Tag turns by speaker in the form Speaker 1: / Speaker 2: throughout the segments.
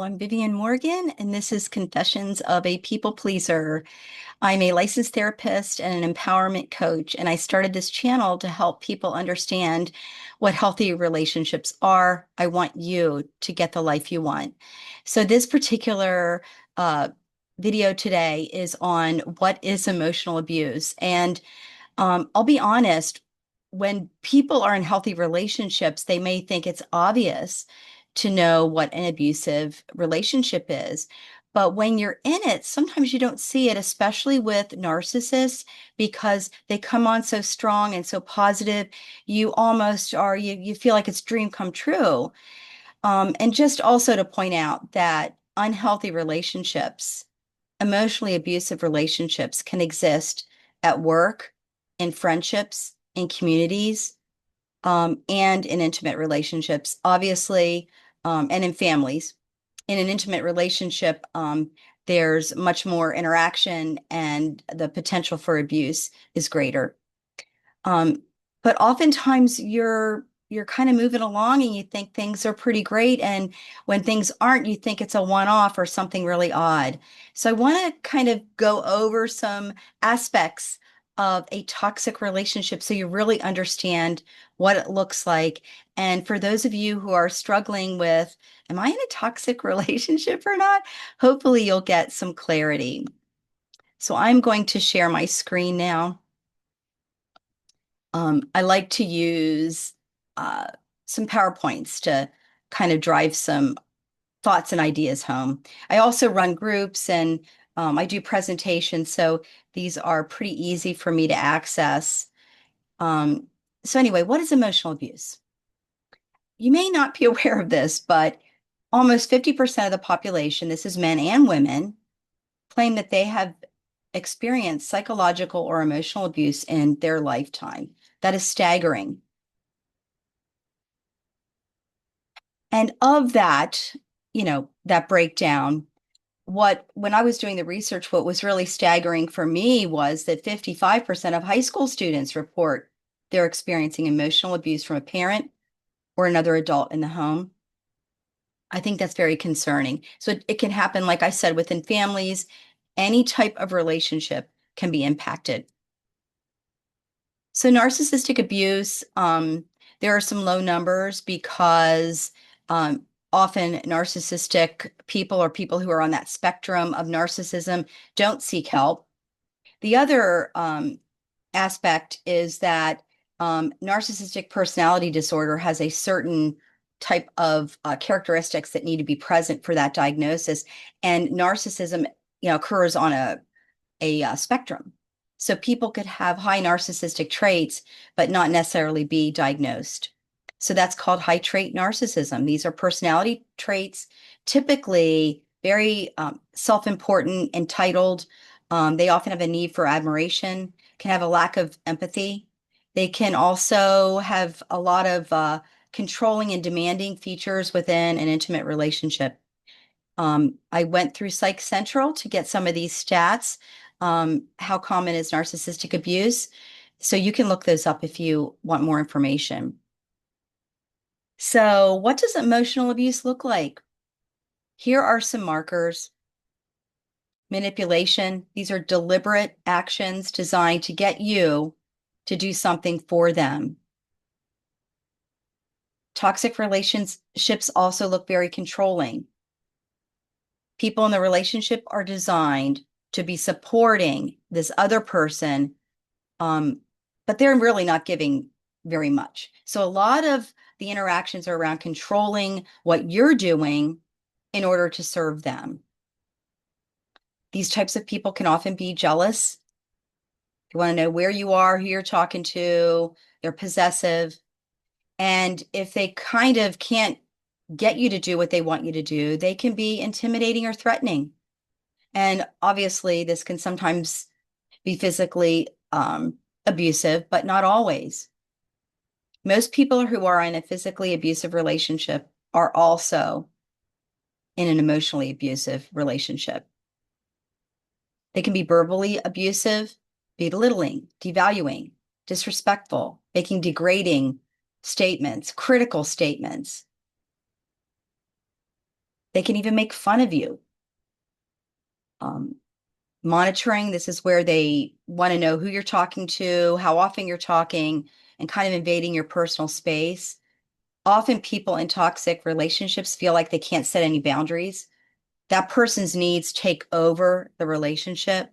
Speaker 1: I'm Vivian Morgan, and this is Confessions of a People Pleaser. I'm a licensed therapist and an empowerment coach, and I started this channel to help people understand what healthy relationships are. I want you to get the life you want. So this particular uh, video today is on what is emotional abuse. And I'll be honest, when people are in healthy relationships, they may think it's obvious to know what an abusive relationship is. But when you're in it, sometimes you don't see it, especially with narcissists, because they come on so strong and so positive. You almost are, you feel like it's dream come true. And just also to point out that unhealthy relationships, emotionally abusive relationships can exist at work, in friendships, in communities, and in intimate relationships, obviously, and in families. In an intimate relationship, there's much more interaction and the potential for abuse is greater. Um, but oftentimes you're kind of moving along and you think things are pretty great. And when things aren't, you think it's a one-off or something really odd. So I want to kind of go over some aspects of a toxic relationship so you really understand what it looks like. And for those of you who are struggling with, am I in a toxic relationship or not? Hopefully you'll get some clarity. So I'm going to share my screen now. I like to use uh, some PowerPoints to kind of drive some thoughts and ideas home. I also run groups and I do presentations, so these are pretty easy for me to access. Um, so anyway, what is emotional abuse? You may not be aware of this, but almost 50% of the population, this is men and women, claim that they have experienced psychological or emotional abuse in their lifetime. That is staggering. And of that, that breakdown, when I was doing the research, what was really staggering for me was that 55% of high school students report they're experiencing emotional abuse from a parent or another adult in the home. I think that's very concerning. So it can happen, like I said, within families, any type of relationship can be impacted. So narcissistic abuse, there are some low numbers because often narcissistic people or people who are on that spectrum of narcissism don't seek help. The other aspect is that narcissistic personality disorder has a certain type of characteristics that need to be present for that diagnosis, and narcissism, occurs on a spectrum. So people could have high narcissistic traits, but not necessarily be diagnosed. So that's called high trait narcissism. These are personality traits, typically very self-important, entitled. They often have a need for admiration, can have a lack of empathy. They can also have a lot of controlling and demanding features within an intimate relationship. I went through Psych Central to get some of these stats. How common is narcissistic abuse? So you can look those up if you want more information. So what does emotional abuse look like? Here are some markers. Manipulation. These are deliberate actions designed to get you to do something for them. Toxic relationships also look very controlling. People in the relationship are designed to be supporting this other person, but they're really not giving very much. So a lot of the interactions are around controlling what you're doing in order to serve them. These types of people can often be jealous. You want to know where you are, who you're talking to. They're possessive. And if they kind of can't get you to do what they want you to do, they can be intimidating or threatening. And obviously, this can sometimes be physically abusive, but not always. Most people who are in a physically abusive relationship are also in an emotionally abusive relationship. They can be verbally abusive, belittling, devaluing, disrespectful, making degrading statements, critical statements. They can even make fun of you. Um, Monitoring, this is where they want to know who you're talking to, how often you're talking, and kind of invading your personal space. Often people in toxic relationships feel like they can't set any boundaries. That person's needs take over the relationship.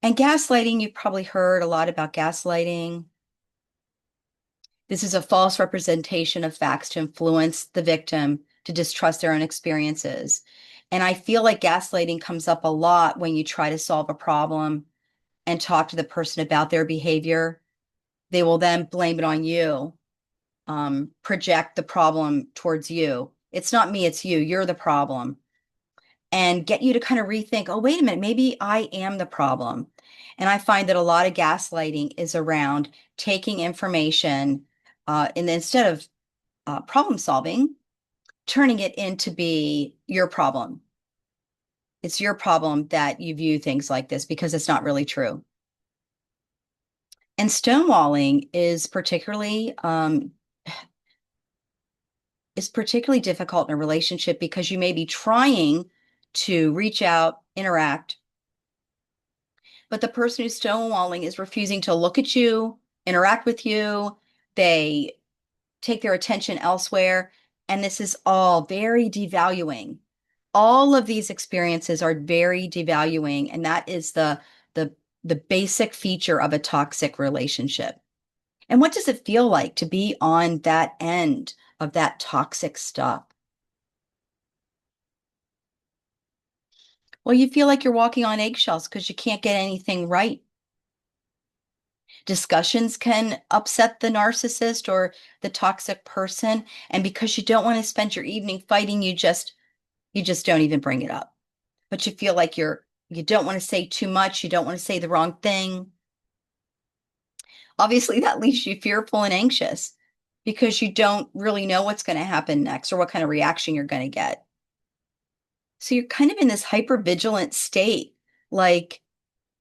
Speaker 1: And gaslighting, you've probably heard a lot about gaslighting. This is a false representation of facts to influence the victim to distrust their own experiences. And I feel like gaslighting comes up a lot when you try to solve a problem and talk to the person about their behavior. They will then blame it on you, project the problem towards you. It's not me, it's you. You're the problem. And get you to kind of rethink, oh, wait a minute, maybe I am the problem. And I find that a lot of gaslighting is around taking information and instead of problem solving, turning it into be your problem. It's your problem that you view things like this because it's not really true. And stonewalling is particularly difficult in a relationship because you may be trying to reach out, interact, but the person who's stonewalling is refusing to look at you, interact with you. They take their attention elsewhere. And this is all very devaluing. All of these experiences are very devaluing. And that is the, the basic feature of a toxic relationship. And what does it feel like to be on that end of that toxic stuff? Well, you feel like you're walking on eggshells because you can't get anything right. Discussions can upset the narcissist or the toxic person. And because you don't want to spend your evening fighting, you just don't even bring it up. But you feel like you don't want to say too much, you don't want to say the wrong thing. Obviously, that leaves you fearful and anxious because you don't really know what's going to happen next or what kind of reaction you're going to get. So you're kind of in this hyper vigilant state, like,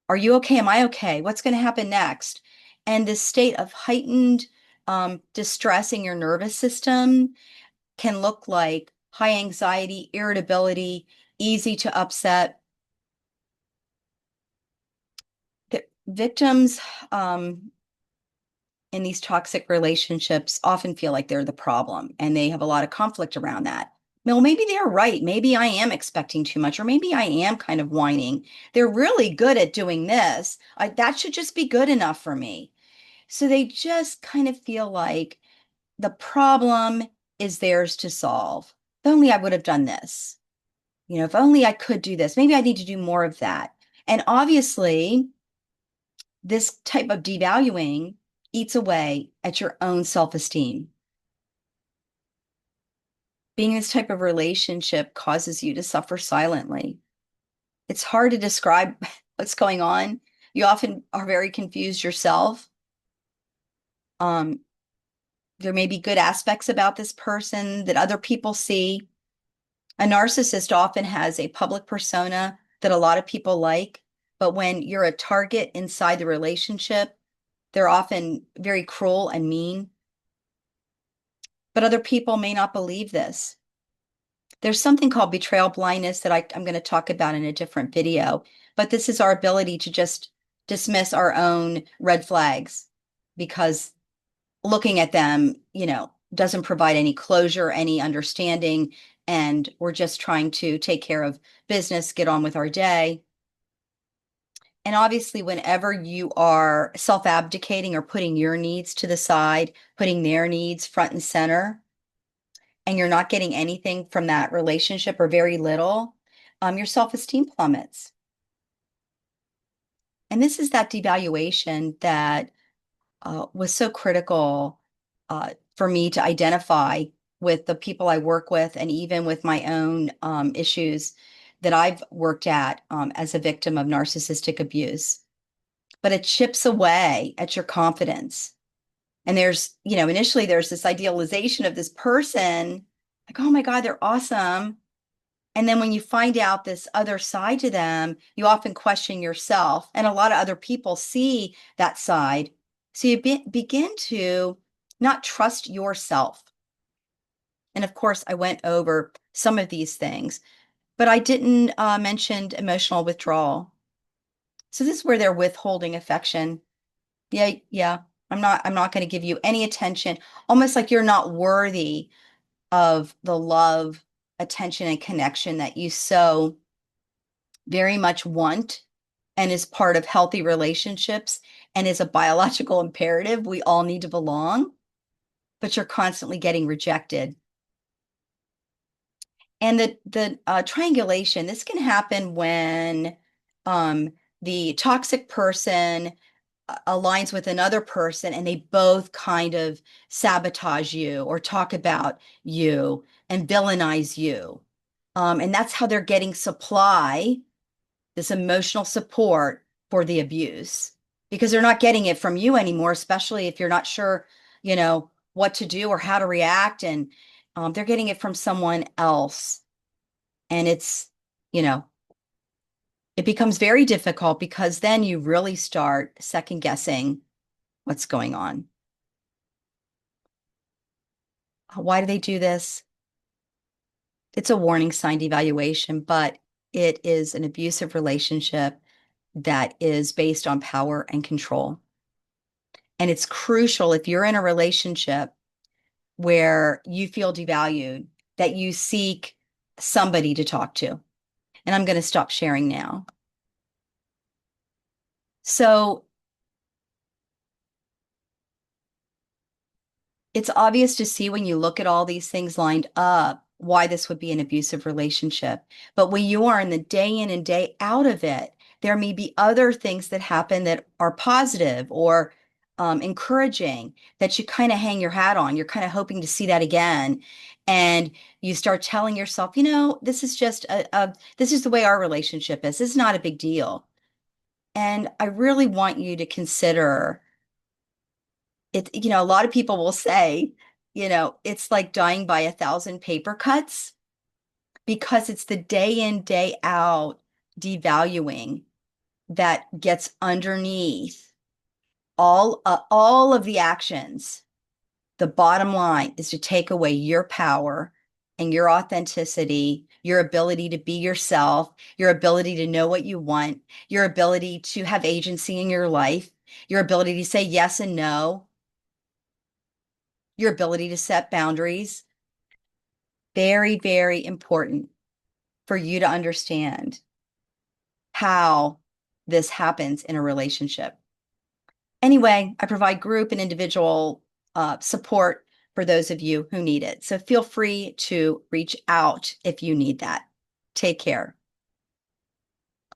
Speaker 1: are you okay? Am I okay? What's going to happen next? And this state of heightened distress in your nervous system can look like high anxiety, irritability, easy to upset. The victims in these toxic relationships often feel like they're the problem and they have a lot of conflict around that. Well, maybe they're right. Maybe I am expecting too much, or maybe I am kind of whining. They're really good at doing this. That should just be good enough for me. So they just kind of feel like the problem is theirs to solve. If only I would have done this. If only I could do this. Maybe I need to do more of that. And obviously, this type of devaluing eats away at your own self-esteem. Being in this type of relationship causes you to suffer silently. It's hard to describe what's going on. You often are very confused yourself. Um, there may be good aspects about this person that other people see. A narcissist often has a public persona that a lot of people like, but when you're a target inside the relationship, they're often very cruel and mean. But other people may not believe this. There's something called betrayal blindness that I'm going to talk about in a different video, but this is our ability to just dismiss our own red flags because looking at them, doesn't provide any closure, any understanding, and we're just trying to take care of business, get on with our day. And obviously, whenever you are self-abdicating or putting your needs to the side, putting their needs front and center, and you're not getting anything from that relationship or very little, your self-esteem plummets. And this is that devaluation that was so critical for me to identify with the people I work with and even with my own issues that I've worked at as a victim of narcissistic abuse. But it chips away at your confidence. And initially there's this idealization of this person, like, oh my God, they're awesome. And then when you find out this other side to them, you often question yourself. And a lot of other people see that side. So you begin to not trust yourself. And of course, I went over some of these things, but I didn't mention emotional withdrawal. So this is where they're withholding affection. Yeah, yeah. I'm not going to give you any attention, almost like you're not worthy of the love, attention, and connection that you so very much want and is part of healthy relationships and is a biological imperative. We all need to belong, but you're constantly getting rejected. And the triangulation, this can happen when um, the toxic person aligns with another person and they both kind of sabotage you or talk about you and villainize you. And that's how they're getting supply, this emotional support for the abuse, because they're not getting it from you anymore, especially if you're not sure, what to do or how to react. And they're getting it from someone else. And you know, it becomes very difficult because then you really start second guessing what's going on. Why do they do this? It's a warning sign evaluation, but it is an abusive relationship that is based on power and control. And it's crucial if you're in a relationship where you feel devalued, that you seek somebody to talk to. And I'm going to stop sharing now. So it's obvious to see when you look at all these things lined up why this would be an abusive relationship. But when you are in the day in and day out of it, there may be other things that happen that are positive or encouraging that you kind of hang your hat on. You're kind of hoping to see that again. And you start telling yourself, this is just this is the way our relationship is. This is not a big deal. And I really want you to consider it. A lot of people will say, it's like dying by 1,000 paper cuts because it's the day in, day out devaluing that gets underneath all of the actions. The bottom line is to take away your power and your authenticity, your ability to be yourself, your ability to know what you want, your ability to have agency in your life, your ability to say yes and no, your ability to set boundaries. Very, very important for you to understand how this happens in a relationship. Anyway, I provide group and individual support for those of you who need it. So feel free to reach out if you need that. Take care.